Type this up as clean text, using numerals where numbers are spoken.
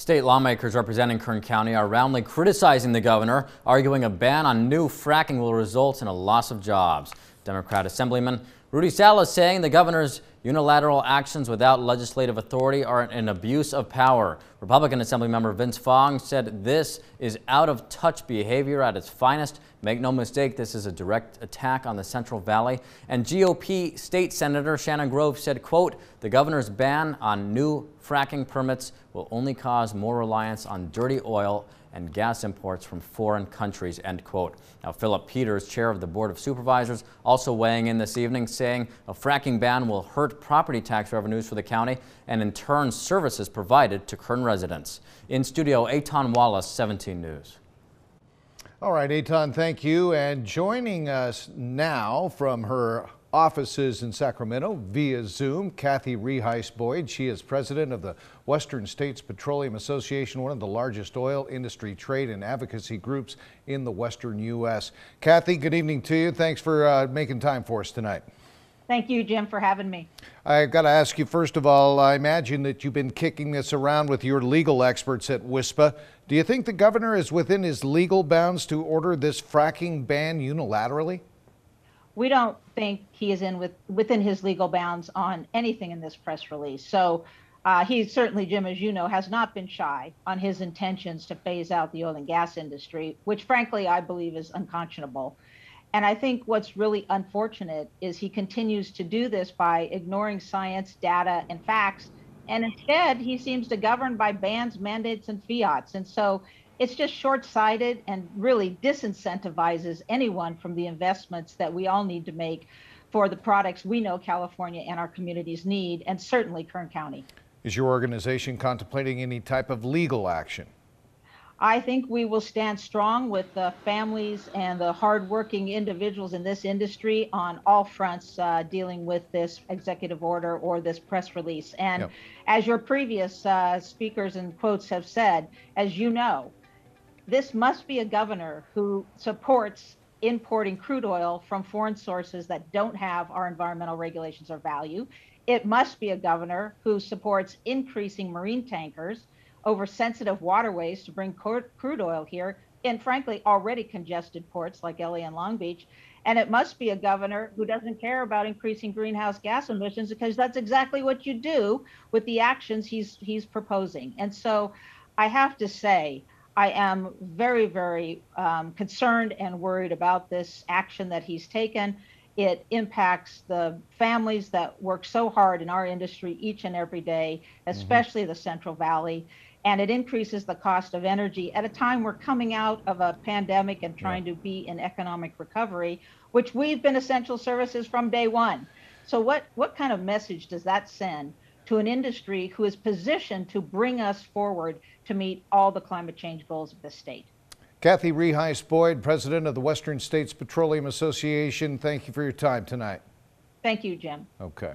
State lawmakers representing Kern County are roundly criticizing the governor, arguing a ban on new fracking will result in a loss of jobs. Democrat Assemblyman Rudy Salas saying the governor's unilateral actions without legislative authority are an abuse of power. Republican Assemblymember Vince Fong said this is out of touch behavior at its finest. Make no mistake, this is a direct attack on the Central Valley. And GOP State Senator Shannon Grove said, quote, the governor's ban on new fracking permits will only cause more reliance on dirty oil and gas imports from foreign countries, end quote. Now, Philip Peters, chair of the Board of Supervisors, also weighing in this evening, saying a fracking ban will hurt property tax revenues for the county and in turn services provided to Kern residents. In studio, Eitan Wallace, 17 News. All right, Eitan, thank you. And joining us now from her offices in Sacramento via Zoom, Kathy Reheis-Boyd. She is president of the Western States Petroleum Association, one of the largest oil industry trade and advocacy groups in the western U.S. Kathy, good evening to you. Thanks for making time for us tonight. Thank you, Jim, for having me. I've got to ask you, first of all, I imagine that you've been kicking this around with your legal experts at WSPA. Do you think the governor is within his legal bounds to order this fracking ban unilaterally? We don't think he is within his legal bounds on anything in this press release. So he certainly, Jim, as you know, has not been shy on his intentions to phase out the oil and gas industry, which frankly I believe is unconscionable. And I think what's really unfortunate is he continues to do this by ignoring science, data, and facts. And instead, he seems to govern by bans, mandates, and fiats. And so it's just short-sighted and really disincentivizes anyone from the investments that we all need to make for the products we know California and our communities need, and certainly Kern County. Is your organization contemplating any type of legal action? I think we will stand strong with the families and the hardworking individuals in this industry on all fronts dealing with this executive order or this press release. And yep, as your previous speakers and quotes have said, as you know, this must be a governor who supports importing crude oil from foreign sources that don't have our environmental regulations or value. It must be a governor who supports increasing marine tankers over sensitive waterways to bring crude oil here in, frankly, already congested ports like LA and Long Beach. And it must be a governor who doesn't care about increasing greenhouse gas emissions, because that's exactly what you do with the actions he's proposing. And so I have to say, I am very, very concerned and worried about this action that he's taken. It impacts the families that work so hard in our industry each and every day, especially the Central Valley. And it increases the cost of energy at a time we're coming out of a pandemic and trying to be in economic recovery, which we've been essential services from day one. So what kind of message does that send to an industry who is positioned to bring us forward to meet all the climate change goals of the state? Kathy Reheis-Boyd, president of the Western States Petroleum Association, thank you for your time tonight. Thank you, Jim. Okay.